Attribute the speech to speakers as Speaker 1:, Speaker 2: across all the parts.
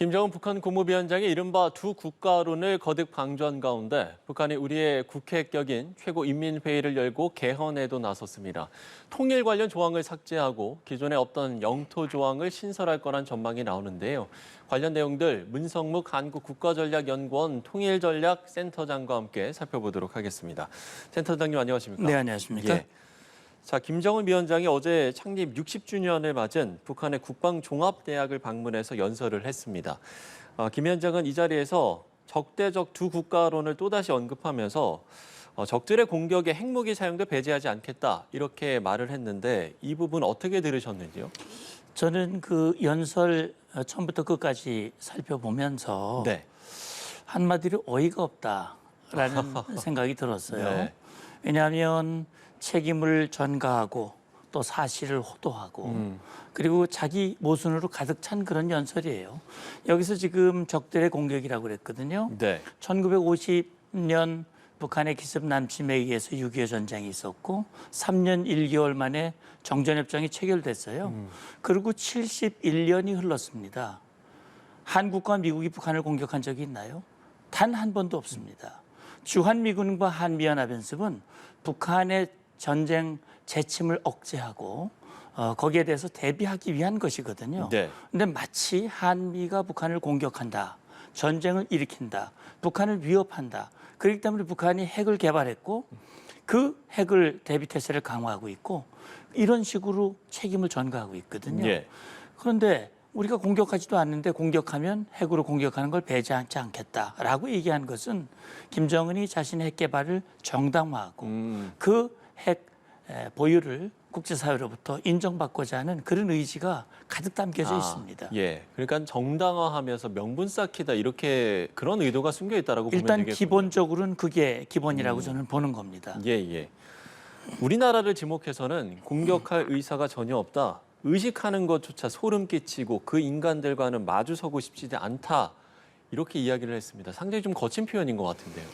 Speaker 1: 김정은 북한 국무위원장이 이른바 두 국가론을 거듭 강조한 가운데 북한이 우리의 국회격인 최고인민회의를 열고 개헌에도 나섰습니다. 통일 관련 조항을 삭제하고 기존에 없던 영토 조항을 신설할 거란 전망이 나오는데요. 관련 내용들 문성묵 한국국가전략연구원 통일전략센터장과 함께 살펴보도록 하겠습니다. 센터장님 안녕하십니까?
Speaker 2: 네, 안녕하십니까?
Speaker 1: 예. 자, 김정은 위원장이 어제 창립 60주년을 맞은 북한의 국방종합대학을 방문해서 연설을 했습니다. 김 위원장은 이 자리에서 적대적 두 국가론을 또다시 언급하면서 적들의 공격에 핵무기 사용도 배제하지 않겠다 이렇게 말을 했는데 이 부분 어떻게 들으셨는지요?
Speaker 2: 저는 그 연설 처음부터 끝까지 살펴보면서
Speaker 1: 네.
Speaker 2: 한마디로 어이가 없다라는 생각이 들었어요.
Speaker 1: 네.
Speaker 2: 왜냐하면 책임을 전가하고 또 사실을 호도하고 그리고 자기 모순으로 가득 찬 그런 연설이에요. 여기서 지금 적들의 공격이라고 그랬거든요.
Speaker 1: 네.
Speaker 2: 1950년 북한의 기습 남침에 의해서 6.25 전쟁이 있었고 3년 1개월 만에 정전협정이 체결됐어요. 그리고 71년이 흘렀습니다. 한국과 미국이 북한을 공격한 적이 있나요? 단 한 번도 없습니다. 주한미군과 한미연합연습은 북한의 전쟁 재침을 억제하고 거기에 대해서 대비하기 위한 것이거든요.
Speaker 1: 네.
Speaker 2: 근데 마치 한미가 북한을 공격한다, 전쟁을 일으킨다, 북한을 위협한다. 그렇기 때문에 북한이 핵을 개발했고 그 핵을 대비태세를 강화하고 있고 이런 식으로 책임을 전가하고 있거든요.
Speaker 1: 예.
Speaker 2: 그런데 우리가 공격하지도 않는데 공격하면 핵으로 공격하는 걸 배제하지 않겠다라고 얘기한 것은 김정은이 자신의 핵 개발을 정당화하고 그 핵 보유를 국제사회로부터 인정받고자 하는 그런 의지가 가득 담겨져 있습니다.
Speaker 1: 예. 그러니까 정당화하면서 명분 쌓기다 이렇게 그런 의도가 숨겨 있다라고 보면
Speaker 2: 일단
Speaker 1: 되겠군요.
Speaker 2: 기본적으로는 그게 기본이라고 저는 보는 겁니다.
Speaker 1: 예, 예. 우리나라를 지목해서는 공격할 의사가 전혀 없다. 의식하는 것조차 소름 끼치고 그 인간들과는 마주서고 싶지 않다. 이렇게 이야기를 했습니다. 상당히 좀 거친 표현인 것 같은데요.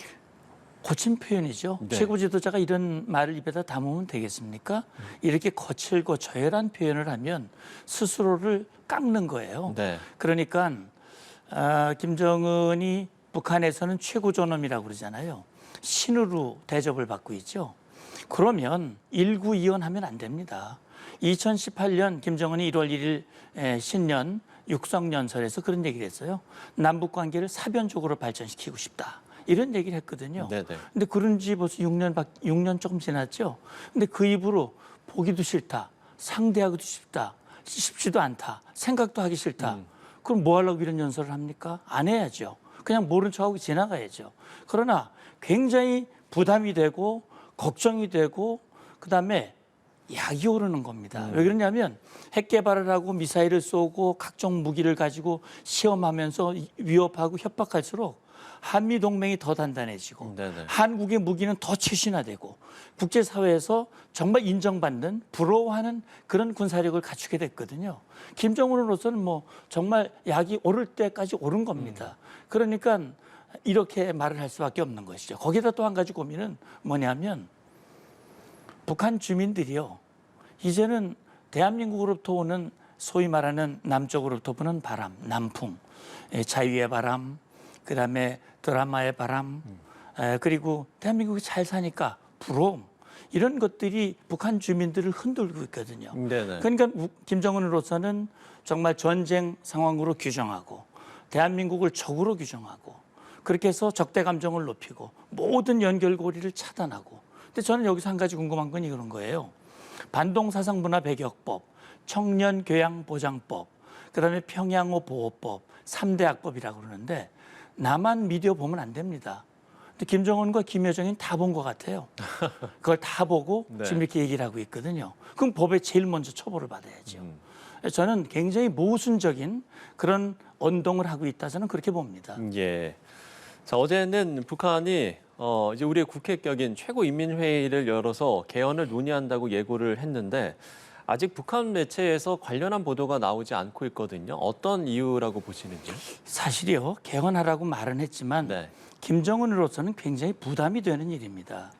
Speaker 2: 거친 표현이죠.
Speaker 1: 네.
Speaker 2: 최고 지도자가 이런 말을 입에다 담으면 되겠습니까? 이렇게 거칠고 저열한 표현을 하면 스스로를 깎는 거예요.
Speaker 1: 네.
Speaker 2: 그러니까 김정은이 북한에서는 최고 존엄이라고 그러잖아요. 신으로 대접을 받고 있죠. 그러면 일구이연하면 안 됩니다. 2018년 김정은이 1월 1일 신년 육성연설에서 그런 얘기를 했어요. 남북 관계를 사변적으로 발전시키고 싶다. 이런 얘기를 했거든요.
Speaker 1: 네네.
Speaker 2: 근데 그런 지 벌써 6년 조금 지났죠. 근데 그 입으로 보기도 싫다. 상대하기도 쉽지도 않다. 생각도 하기 싫다. 그럼 뭐 하려고 이런 연설을 합니까? 안 해야죠. 그냥 모른 척하고 지나가야죠. 그러나 굉장히 부담이 되고 걱정이 되고 그다음에 약이 오르는 겁니다. 왜 그러냐면 핵 개발을 하고 미사일을 쏘고 각종 무기를 가지고 시험하면서 위협하고 협박할수록 한미 동맹이 더 단단해지고
Speaker 1: 네네.
Speaker 2: 한국의 무기는 더 최신화되고 국제사회에서 정말 인정받는 부러워하는 그런 군사력을 갖추게 됐거든요. 김정은으로서는 뭐 정말 약이 오를 때까지 오른 겁니다. 그러니까 이렇게 말을 할 수밖에 없는 것이죠. 거기다 또 한 가지 고민은 뭐냐면 북한 주민들이요. 이제는 대한민국으로부터 오는 소위 말하는 남쪽으로부터 부는 바람, 남풍, 자유의 바람, 그다음에 드라마의 바람, 그리고 대한민국이 잘 사니까 부러움 이런 것들이 북한 주민들을 흔들고 있거든요.
Speaker 1: 네네.
Speaker 2: 그러니까 김정은으로서는 정말 전쟁 상황으로 규정하고 대한민국을 적으로 규정하고 그렇게 해서 적대 감정을 높이고 모든 연결고리를 차단하고. 근데 저는 여기서 한 가지 궁금한 건 이런 거예요. 반동사상문화 배격법, 청년교양보장법, 그다음에 평양호 보호법, 3대 악법이라고 그러는데 나만 미디어 보면 안 됩니다. 근데 김정은과 김여정이 다 본 것 같아요. 그걸 다 보고
Speaker 1: 네.
Speaker 2: 지금 이렇게 얘기를 하고 있거든요. 그럼 법에 제일 먼저 처벌을 받아야죠. 저는 굉장히 모순적인 그런 언동을 하고 있다 저는 그렇게 봅니다.
Speaker 1: 예. 자, 어제는 북한이 이제 우리의 국회격인 최고인민회의를 열어서 개헌을 논의한다고 예고를 했는데 아직 북한 매체에서 관련한 보도가 나오지 않고 있거든요. 어떤 이유라고 보시는지요?
Speaker 2: 사실이요. 개헌하라고 말은 했지만
Speaker 1: 네.
Speaker 2: 김정은으로서는 굉장히 부담이 되는 일입니다.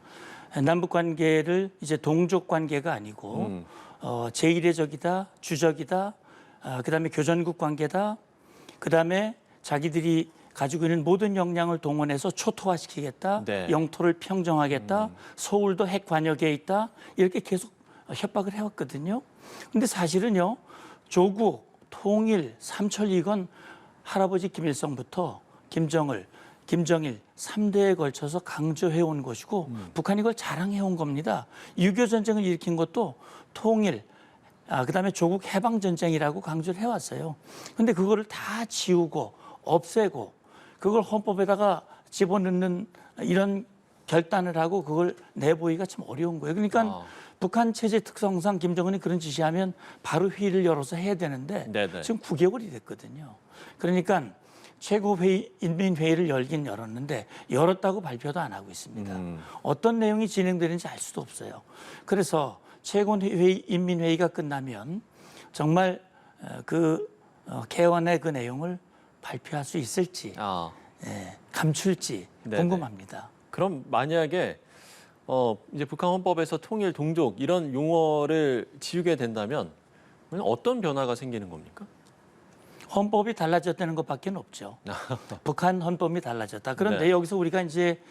Speaker 2: 남북 관계를 이제 동족 관계가 아니고 제1의 적이다, 주적이다, 그다음에 교전국 관계다, 그다음에 자기들이 가지고 있는 모든 역량을 동원해서 초토화시키겠다,
Speaker 1: 네.
Speaker 2: 영토를 평정하겠다, 서울도 핵 관역에 있다 이렇게 계속 협박을 해왔거든요. 근데 사실은요, 조국, 통일, 삼천 이건 할아버지 김일성부터 김정일 3대에 걸쳐서 강조해온 것이고 북한이 이걸 자랑해온 겁니다. 6.25 전쟁을 일으킨 것도 통일, 그다음에 조국 해방전쟁이라고 강조를 해왔어요. 근데 그거를 다 지우고 없애고 그걸 헌법에다가 집어넣는 이런 결단을 하고 그걸 내보기가 참 어려운 거예요. 그러니까 북한 체제 특성상 김정은이 그런 지시하면 바로 회의를 열어서 해야 되는데
Speaker 1: 네네.
Speaker 2: 지금 9개월이 됐거든요. 그러니까 최고회의, 인민회의를 열긴 열었는데 열었다고 발표도 안 하고 있습니다. 어떤 내용이 진행되는지 알 수도 없어요. 그래서 최고회의, 인민회의가 끝나면 정말 개헌의 그 내용을 발표할 수 있을지 감출지
Speaker 1: 네네.
Speaker 2: 궁금합니다.
Speaker 1: 그럼 만약에 이제 북한 헌법에서 통일, 동족 이런 용어를 지우게 된다면 어떤 변화가 생기는 겁니까?
Speaker 2: 헌법이 달라졌다는 것밖에 없죠. 북한 헌법이 달라졌다. 그런데
Speaker 1: 네.
Speaker 2: 여기서 우리가 이제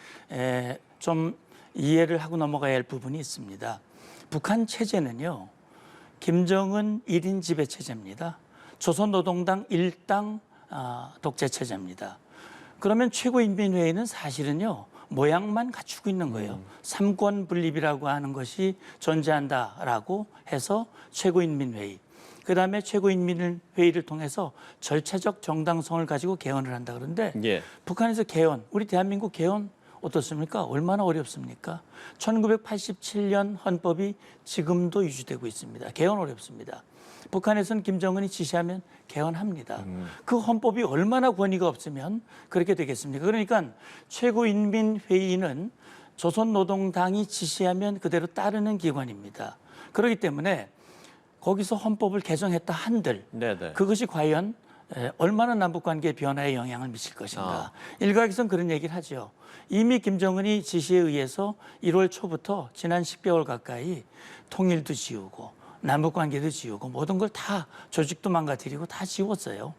Speaker 2: 좀 이해를 하고 넘어가야 할 부분이 있습니다. 북한 체제는요, 김정은 1인 지배 체제입니다. 조선노동당 일당 독재 체제입니다. 그러면 최고인민회의는 사실은요, 모양만 갖추고 있는 거예요. 삼권 분립이라고 하는 것이 존재한다라고 해서 최고인민회의. 그다음에 최고인민회의를 통해서 절차적 정당성을 가지고 개헌을 한다 그런데
Speaker 1: 예.
Speaker 2: 북한에서 개헌, 우리 대한민국 개헌 어떻습니까? 얼마나 어렵습니까? 1987년 헌법이 지금도 유지되고 있습니다. 개헌 어렵습니다. 북한에서는 김정은이 지시하면 개헌합니다. 그 헌법이 얼마나 권위가 없으면 그렇게 되겠습니까? 그러니까 최고인민회의는 조선노동당이 지시하면 그대로 따르는 기관입니다. 그렇기 때문에 거기서 헌법을 개정했다 한들
Speaker 1: 네네.
Speaker 2: 그것이 과연 얼마나 남북관계 변화에 영향을 미칠 것인가. 일각에서는 그런 얘기를 하죠. 이미 김정은이 지시에 의해서 1월 초부터 지난 10개월 가까이 통일도 지우고 남북관계도 지우고 모든 걸 다 조직도 망가뜨리고 다 지웠어요.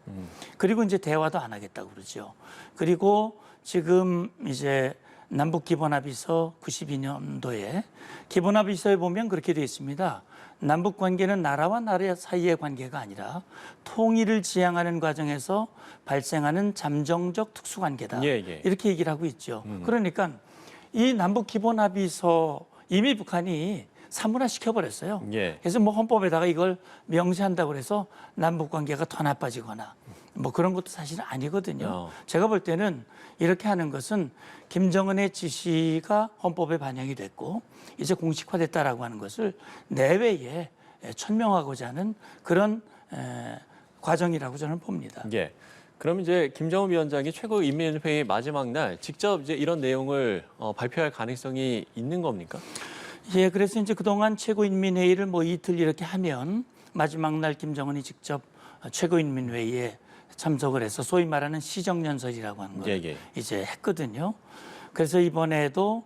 Speaker 2: 그리고 이제 대화도 안 하겠다고 그러죠. 그리고 지금 이제 남북 기본합의서 92년도에 기본합의서에 보면 그렇게 되어 있습니다. 남북 관계는 나라와 나라 사이의 관계가 아니라 통일을 지향하는 과정에서 발생하는 잠정적 특수관계다.
Speaker 1: 예.
Speaker 2: 이렇게 얘기를 하고 있죠. 그러니까 이 남북 기본합의서 이미 북한이 사문화시켜버렸어요.
Speaker 1: 예.
Speaker 2: 그래서 뭐 헌법에다가 이걸 명시한다고 해서 남북 관계가 더 나빠지거나 뭐 그런 것도 사실은 아니거든요. 제가 볼 때는 이렇게 하는 것은 김정은의 지시가 헌법에 반영이 됐고 이제 공식화됐다라고 하는 것을 내외에 천명하고자 하는 그런 과정이라고 저는 봅니다.
Speaker 1: 예. 그럼 이제 김정은 위원장이 최고인민회의 마지막 날 직접 이제 이런 내용을 발표할 가능성이 있는 겁니까?
Speaker 2: 예, 그래서 이제 그동안 최고인민회의를 뭐 이틀 이렇게 하면 마지막 날 김정은이 직접 최고인민회의에 참석을 해서 소위 말하는 시정연설이라고 하는 걸 이제 했거든요. 그래서 이번에도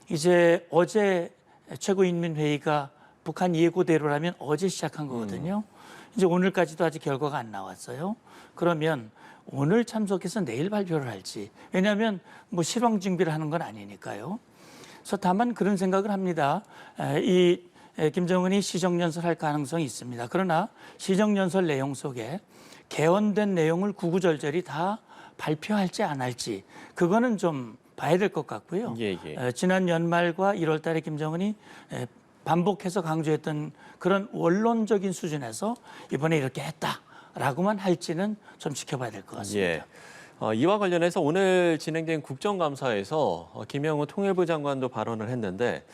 Speaker 2: 이제 어제 최고인민회의가 북한 예고대로라면 어제 시작한 거거든요. 이제 오늘까지도 아직 결과가 안 나왔어요. 그러면 오늘 참석해서 내일 발표를 할지. 왜냐하면 뭐 실황 준비를 하는 건 아니니까요. 그래서 다만 그런 생각을 합니다. 이 김정은이 시정연설할 가능성이 있습니다. 그러나 시정연설 내용 속에 개헌된 내용을 구구절절히 다 발표할지 안 할지 그거는 좀 봐야 될 것 같고요. 지난 연말과 1월 달에 김정은이 반복해서 강조했던 그런 원론적인 수준에서 이번에 이렇게 했다라고만 할지는 좀 지켜봐야 될 것 같습니다.
Speaker 1: 이와 관련해서 오늘 진행된 국정감사에서 김영우 통일부 장관도 발언을 했는데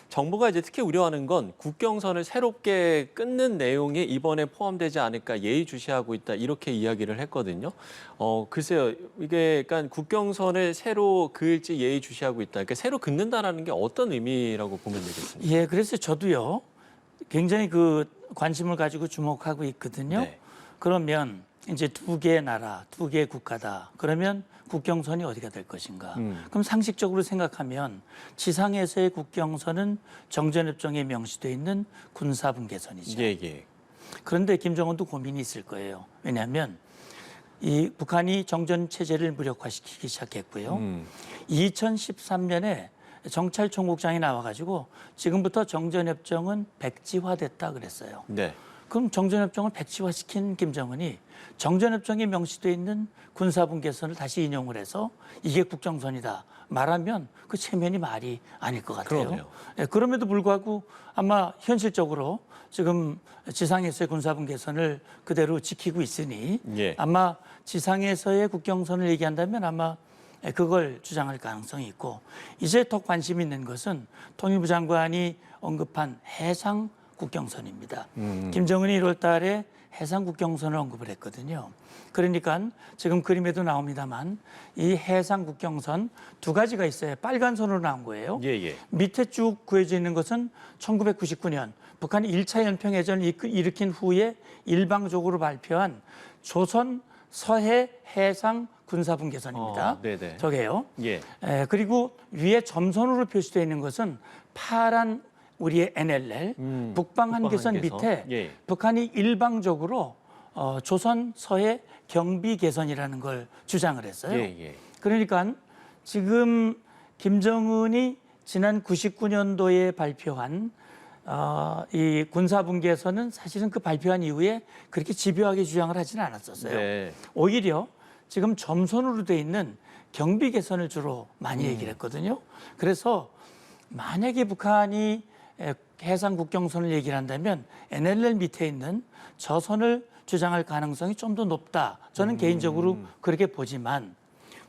Speaker 1: 정부가 이제 특히 우려하는 건 국경선을 새롭게 끊는 내용이 이번에 포함되지 않을까 예의주시하고 있다 이렇게 이야기를 했거든요. 글쎄요, 이게 그러니까 국경선을 새로 그을지 예의주시하고 있다. 그러니까 새로 긋는다라는 게 어떤 의미라고 보면 되겠습니까?
Speaker 2: 예, 그래서 저도요 굉장히 그 관심을 가지고 주목하고 있거든요.
Speaker 1: 네.
Speaker 2: 그러면 이제 두 개의 나라, 두 개의 국가다. 그러면 국경선이 어디가 될 것인가? 그럼 상식적으로 생각하면 지상에서의 국경선은 정전협정에 명시되어 있는 군사분계선이죠. 그런데 김정은도 고민이 있을 거예요. 왜냐하면 이 북한이 정전 체제를 무력화시키기 시작했고요. 2013년에 정찰 총국장이 나와가지고 지금부터 정전협정은 백지화됐다 그랬어요.
Speaker 1: 네.
Speaker 2: 그럼 정전협정을 백지화시킨 김정은이 정전협정에 명시되어 있는 군사분계선을 다시 인용을 해서 이게 국정선이다 말하면 그 체면이 말이 아닐 것 같아요.
Speaker 1: 그러네요.
Speaker 2: 예, 그럼에도 불구하고 아마 현실적으로 지금 지상에서의 군사분계선을 그대로 지키고 있으니
Speaker 1: 예.
Speaker 2: 아마 지상에서의 국경선을 얘기한다면 아마 그걸 주장할 가능성이 있고 이제 더 관심 있는 것은 통일부 장관이 언급한 해상 국경선입니다. 김정은이 1월 달에 해상 국경선을 언급을 했거든요. 그러니까 지금 그림에도 나옵니다만 이 해상 국경선 두 가지가 있어요. 빨간 선으로 나온 거예요.
Speaker 1: 예.
Speaker 2: 밑에 쭉 그어져 있는 것은 1999년 북한이 1차 연평해전을 일으킨 후에 일방적으로 발표한 조선 서해 해상 군사분계선입니다.
Speaker 1: 네네.
Speaker 2: 저게요.
Speaker 1: 예.
Speaker 2: 그리고 위에 점선으로 표시되어 있는 것은 파란 우리의 NLL 북방 한계선
Speaker 1: 한계선.
Speaker 2: 밑에
Speaker 1: 예.
Speaker 2: 북한이 일방적으로 조선 서해 경비 개선이라는 걸 주장을 했어요.
Speaker 1: 예.
Speaker 2: 그러니까 지금 김정은이 지난 99년도에 발표한 이 군사분계선은 사실은 그 발표한 이후에 그렇게 집요하게 주장을 하지는 않았었어요.
Speaker 1: 네.
Speaker 2: 오히려 지금 점선으로 돼 있는 경비 개선을 주로 많이 얘기를 했거든요. 그래서 만약에 북한이 해상 국경선을 얘기를 한다면 NLL 밑에 있는 저 선을 주장할 가능성이 좀 더 높다. 저는 개인적으로 그렇게 보지만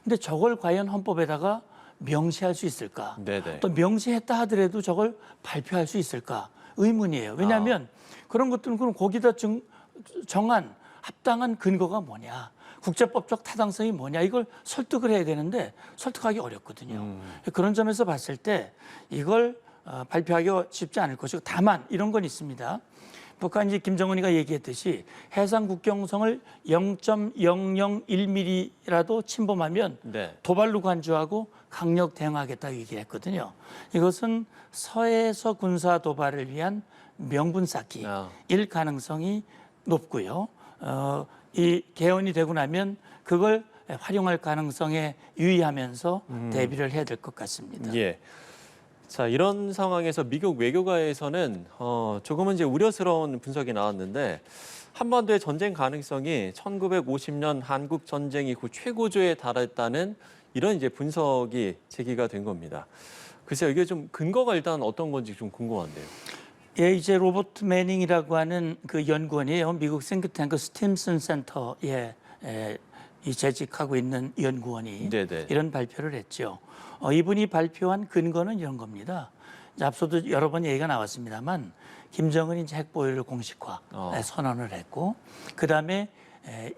Speaker 2: 근데 저걸 과연 헌법에다가 명시할 수 있을까?
Speaker 1: 네네.
Speaker 2: 또 명시했다 하더라도 저걸 발표할 수 있을까? 의문이에요. 왜냐하면 그런 것들은 그럼 거기다 정한 합당한 근거가 뭐냐? 국제법적 타당성이 뭐냐? 이걸 설득을 해야 되는데 설득하기 어렵거든요. 그런 점에서 봤을 때 이걸 발표하기가 쉽지 않을 것이고 다만 이런 건 있습니다. 북한이 김정은이가 얘기했듯이 해상 국경선을 0.001mm라도 침범하면
Speaker 1: 네.
Speaker 2: 도발로 간주하고 강력 대응하겠다 얘기를 했거든요. 이것은 서해에서 군사 도발을 위한 명분 쌓기일 가능성이 높고요. 이 개헌이 되고 나면 그걸 활용할 가능성에 유의하면서 대비를 해야 될 것 같습니다.
Speaker 1: 예. 자, 이런 상황에서 미국 외교가에서는 조금은 이제 우려스러운 분석이 나왔는데 한반도의 전쟁 가능성이 1950년 한국 전쟁 이후 최고조에 달했다는 이런 이제 분석이 제기가 된 겁니다. 글쎄요, 이게 좀 근거가 일단 어떤 건지 좀 궁금한데요.
Speaker 2: 예, 이제 로버트 매닝이라고 하는 그 연구원이에요. 미국 싱크탱크 스팀슨 센터에 이 재직하고 있는 연구원이
Speaker 1: 네네.
Speaker 2: 이런 발표를 했죠. 이분이 발표한 근거는 이런 겁니다. 이제 앞서도 여러 번 얘기가 나왔습니다만 김정은이 이제 핵보유를 공식화 선언을 했고 그다음에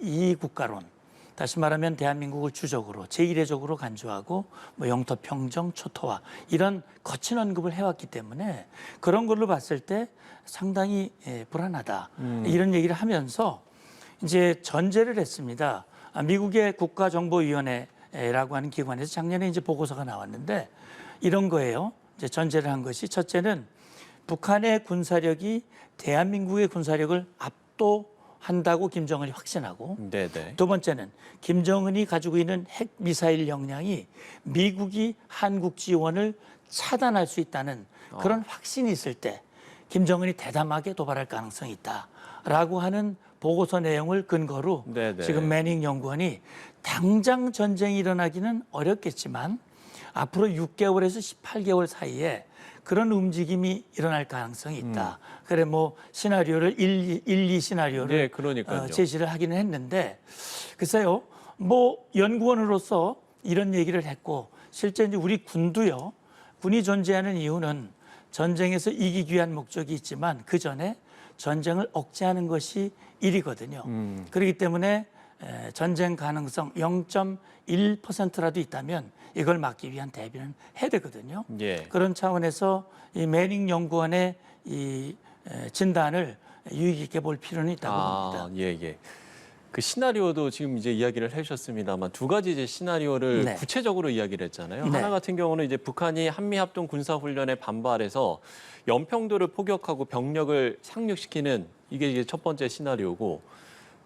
Speaker 2: 이 국가론 다시 말하면 대한민국을 주적으로 제1회적으로 간주하고 뭐 영토 평정, 초토화 이런 거친 언급을 해왔기 때문에 그런 걸로 봤을 때 상당히 불안하다 이런 얘기를 하면서 이제 전제를 했습니다. 미국의 국가정보위원회라고 하는 기관에서 작년에 이제 보고서가 나왔는데 이런 거예요. 이제 전제를 한 것이 첫째는 북한의 군사력이 대한민국의 군사력을 압도한다고 김정은이 확신하고
Speaker 1: 네네.
Speaker 2: 두 번째는 김정은이 가지고 있는 핵 미사일 역량이 미국이 한국 지원을 차단할 수 있다는 그런 확신이 있을 때 김정은이 대담하게 도발할 가능성이 있다라고 하는 보고서 내용을 근거로
Speaker 1: 네네.
Speaker 2: 지금 매닝 연구원이 당장 전쟁이 일어나기는 어렵겠지만 앞으로 6개월에서 18개월 사이에 그런 움직임이 일어날 가능성이 있다. 그래 뭐 시나리오를 1, 2 시나리오를
Speaker 1: 네, 그러니까요.
Speaker 2: 제시를 하기는 했는데 글쎄요. 뭐 연구원으로서 이런 얘기를 했고 실제 이제 우리 군도요. 군이 존재하는 이유는 전쟁에서 이기기 위한 목적이 있지만 그 전에 전쟁을 억제하는 것이 일이거든요. 그렇기 때문에 전쟁 가능성 0.1%라도 있다면 이걸 막기 위한 대비는 해야 되거든요.
Speaker 1: 예.
Speaker 2: 그런 차원에서 이 매닝 연구원의 이 진단을 유의 깊게 볼 필요는 있다고 봅니다.
Speaker 1: 예. 그 시나리오도 지금 이제 이야기를 해주셨습니다만 두 가지 이제 시나리오를
Speaker 2: 네.
Speaker 1: 구체적으로 이야기를 했잖아요.
Speaker 2: 네.
Speaker 1: 하나 같은 경우는 이제 북한이 한미합동 군사훈련에 반발해서 연평도를 포격하고 병력을 상륙시키는 이게 이제 첫 번째 시나리오고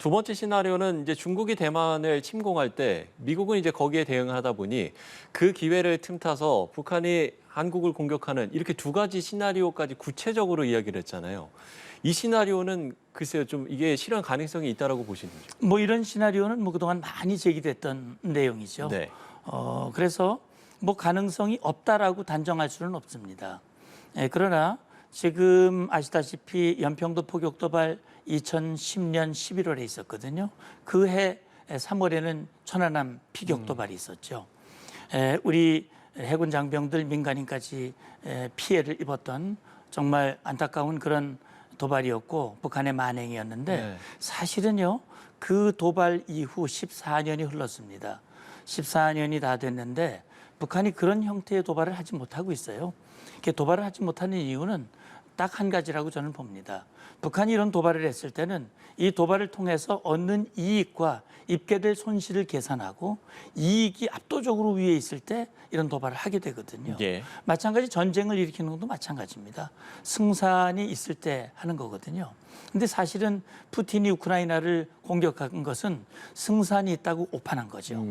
Speaker 1: 두 번째 시나리오는 이제 중국이 대만을 침공할 때 미국은 이제 거기에 대응을 하다 보니 그 기회를 틈타서 북한이 한국을 공격하는 이렇게 두 가지 시나리오까지 구체적으로 이야기를 했잖아요. 이 시나리오는 글쎄요, 좀 이게 실현 가능성이 있다라고 보시는지요?
Speaker 2: 뭐 이런 시나리오는 뭐 그동안 많이 제기됐던 내용이죠.
Speaker 1: 네.
Speaker 2: 그래서 뭐 가능성이 없다라고 단정할 수는 없습니다. 그러나 지금 아시다시피 연평도 포격 도발 2010년 11월에 있었거든요. 그 해 3월에는 천안함 피격 도발이 있었죠. 우리 해군 장병들 민간인까지 피해를 입었던 정말 안타까운 그런 도발이었고 북한의 만행이었는데
Speaker 1: 네.
Speaker 2: 사실은요 그 도발 이후 14년이 흘렀습니다. 14년이 다 됐는데 북한이 그런 형태의 도발을 하지 못하고 있어요. 이렇게 도발을 하지 못하는 이유는 딱 한 가지라고 저는 봅니다. 북한이 이런 도발을 했을 때는 이 도발을 통해서 얻는 이익과 입게 될 손실을 계산하고 이익이 압도적으로 위에 있을 때 이런 도발을 하게 되거든요.
Speaker 1: 예.
Speaker 2: 마찬가지 전쟁을 일으키는 것도 마찬가지입니다. 승산이 있을 때 하는 거거든요. 근데 사실은 푸틴이 우크라이나를 공격한 것은 승산이 있다고 오판한 거죠.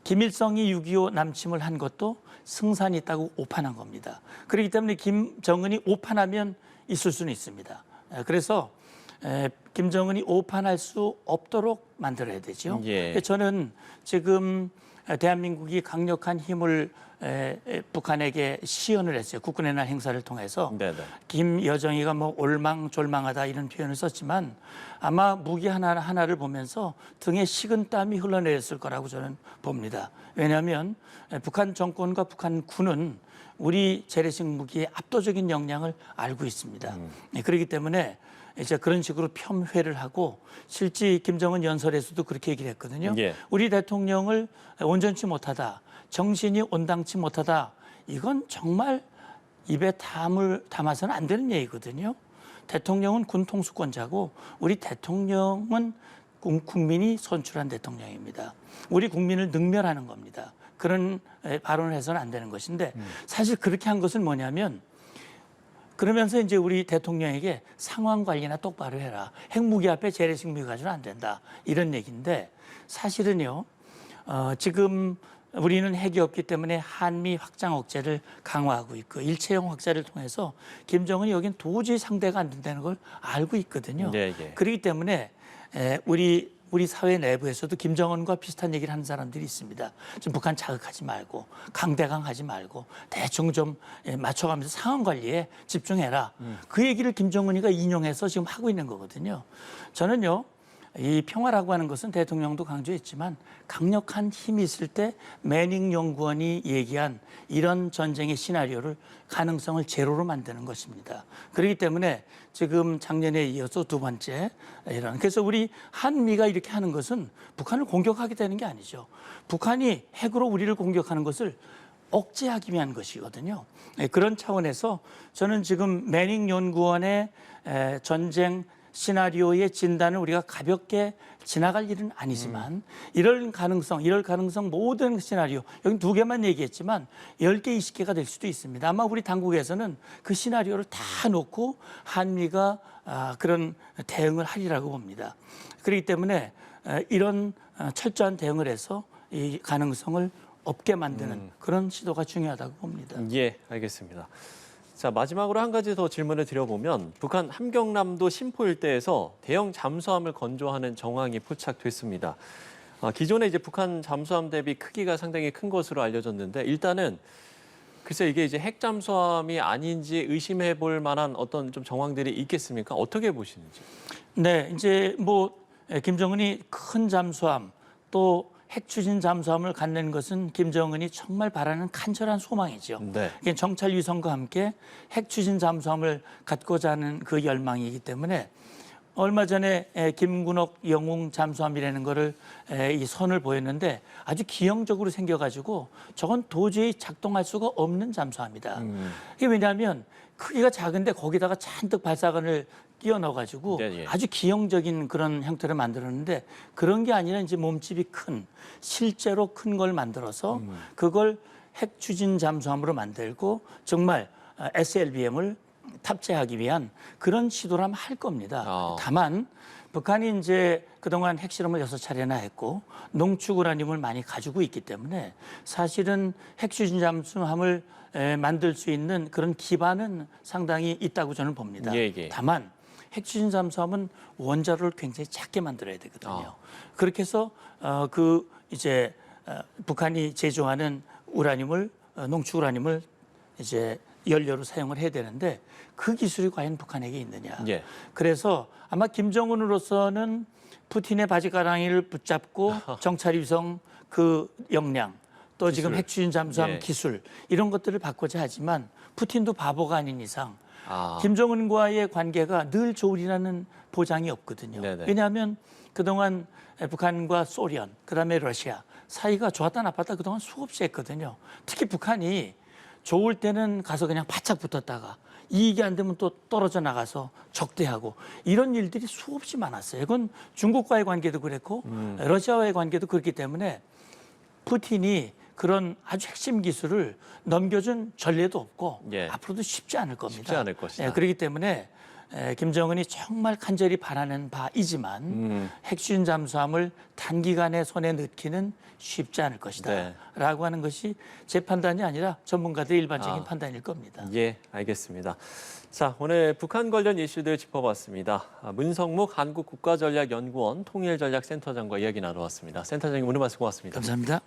Speaker 2: 김일성이 6.25 남침을 한 것도 승산이 있다고 오판한 겁니다. 그렇기 때문에 김정은이 오판하면 있을 수는 있습니다. 그래서 김정은이 오판할 수 없도록 만들어야 되죠.
Speaker 1: 예.
Speaker 2: 저는 지금 대한민국이 강력한 힘을 북한에게 시연을 했어요. 국군의 날 행사를 통해서.
Speaker 1: 네네.
Speaker 2: 김여정이가 뭐 올망졸망하다 이런 표현을 썼지만 아마 무기 하나를 보면서 등에 식은땀이 흘러내렸을 거라고 저는 봅니다. 왜냐하면 북한 정권과 북한 군은 우리 재래식 무기의 압도적인 역량을 알고 있습니다. 그렇기 때문에 이제 그런 식으로 폄훼를 하고 실제 김정은 연설에서도 그렇게 얘기를 했거든요.
Speaker 1: 예.
Speaker 2: 우리 대통령을 온전치 못하다, 정신이 온당치 못하다, 이건 정말 입에 담아서는 안 되는 얘기거든요. 대통령은 군 통수권자고 우리 대통령은 국민이 선출한 대통령입니다. 우리 국민을 능멸하는 겁니다. 그런 발언을 해서는 안 되는 것인데 사실 그렇게 한 것은 뭐냐면 그러면서 이제 우리 대통령에게 상황 관리나 똑바로 해라. 핵무기 앞에 재래식 무기 가지고는 안 된다. 이런 얘기인데 사실은요. 지금 우리는 핵이 없기 때문에 한미 확장 억제를 강화하고 있고 일체형 확자를 통해서 김정은이 여긴 도저히 상대가 안 된다는 걸 알고 있거든요.
Speaker 1: 네, 예.
Speaker 2: 그렇기 때문에 우리 사회 내부에서도 김정은과 비슷한 얘기를 하는 사람들이 있습니다. 좀 북한 자극하지 말고 강대강하지 말고 대충 좀 맞춰가면서 상황 관리에 집중해라. 그 얘기를 김정은이가 인용해서 지금 하고 있는 거거든요. 저는요. 이 평화라고 하는 것은 대통령도 강조했지만 강력한 힘이 있을 때 매닝 연구원이 얘기한 이런 전쟁의 시나리오를 가능성을 제로로 만드는 것입니다. 그렇기 때문에 지금 작년에 이어서 두 번째 이런 그래서 우리 한미가 이렇게 하는 것은 북한을 공격하게 되는 게 아니죠. 북한이 핵으로 우리를 공격하는 것을 억제하기 위한 것이거든요. 그런 차원에서 저는 지금 매닝 연구원의 전쟁 시나리오의 진단을 우리가 가볍게 지나갈 일은 아니지만 이럴 가능성 모든 시나리오 여기 두 개만 얘기했지만 10개, 20개가 될 수도 있습니다. 아마 우리 당국에서는 그 시나리오를 다 놓고 한미가 그런 대응을 하리라고 봅니다. 그렇기 때문에 이런 철저한 대응을 해서 이 가능성을 없게 만드는 그런 시도가 중요하다고 봅니다.
Speaker 1: 예, 알겠습니다. 자, 마지막으로 한 가지 더 질문을 드려보면 북한 함경남도 심포 일대에서 대형 잠수함을 건조하는 정황이 포착됐습니다. 기존에 이제 북한 잠수함 대비 크기가 상당히 큰 것으로 알려졌는데 일단은 글쎄 이게 이제 핵 잠수함이 아닌지 의심해 볼 만한 어떤 좀 정황들이 있겠습니까? 어떻게 보시는지? 네,
Speaker 2: 이제 뭐 김정은이 큰 잠수함 또 핵 추진 잠수함을 갖는 것은 김정은이 정말 바라는 간절한 소망이죠.
Speaker 1: 네.
Speaker 2: 이게 정찰 위성과 함께 핵 추진 잠수함을 갖고자 하는 그 열망이기 때문에 얼마 전에 김군옥 영웅 잠수함이라는 거를 이 선을 보였는데 아주 기형적으로 생겨가지고 저건 도저히 작동할 수가 없는 잠수함이다. 이게 왜냐하면 크기가 작은데 거기다가 잔뜩 발사관을 끼워 넣어가지고
Speaker 1: 네, 예.
Speaker 2: 아주 기형적인 그런 형태를 만들었는데 그런 게 아니라 이제 몸집이 큰 실제로 큰 걸 만들어서 그걸 핵 추진 잠수함으로 만들고 정말 SLBM을 탑재하기 위한 그런 시도를 하면 할 겁니다. 다만 북한이 이제 그동안 핵실험을 6차례나 했고 농축 우라늄을 많이 가지고 있기 때문에 사실은 핵추진 잠수함을 만들 수 있는 그런 기반은 상당히 있다고 저는 봅니다.
Speaker 1: 예, 예.
Speaker 2: 다만 핵추진 잠수함은 원자로를 굉장히 작게 만들어야 되거든요. 그렇게 해서 북한이 제조하는 우라늄을 농축 우라늄을 이제 연료로 사용을 해야 되는데 그 기술이 과연 북한에게 있느냐.
Speaker 1: 예.
Speaker 2: 그래서 아마 김정은으로서는 푸틴의 바지가랑이를 붙잡고 정찰 위성 그 역량 또
Speaker 1: 기술.
Speaker 2: 지금 핵추진 잠수함
Speaker 1: 예.
Speaker 2: 기술 이런 것들을 바꾸자 하지만 푸틴도 바보가 아닌 이상
Speaker 1: 아.
Speaker 2: 김정은과의 관계가 늘 좋으리라는 보장이 없거든요.
Speaker 1: 네네.
Speaker 2: 왜냐하면 그동안 북한과 소련, 그다음에 러시아 사이가 좋았다 나빴다 그동안 수없이 했거든요. 특히 북한이 좋을 때는 가서 그냥 바짝 붙었다가 이익이 안 되면 또 떨어져 나가서 적대하고 이런 일들이 수없이 많았어요. 이건 중국과의 관계도 그랬고 러시아와의 관계도 그렇기 때문에 푸틴이 그런 아주 핵심 기술을 넘겨준 전례도 없고
Speaker 1: 예.
Speaker 2: 앞으로도 쉽지 않을 겁니다.
Speaker 1: 쉽지 않을 것이다.
Speaker 2: 그렇기 때문에 김정은이 정말 간절히 바라는 바이지만 핵추진 잠수함을 단기간에 손에 넣기는 쉽지 않을 것이다.
Speaker 1: 네.
Speaker 2: 라고 하는 것이 제 판단이 아니라 전문가들의 일반적인 판단일 겁니다.
Speaker 1: 예, 알겠습니다. 자, 오늘 북한 관련 이슈들 짚어봤습니다. 문성묵 한국국가전략연구원 통일전략센터장과 이야기 나눠봤습니다. 센터장님 오늘 말씀 고맙습니다.
Speaker 2: 감사합니다.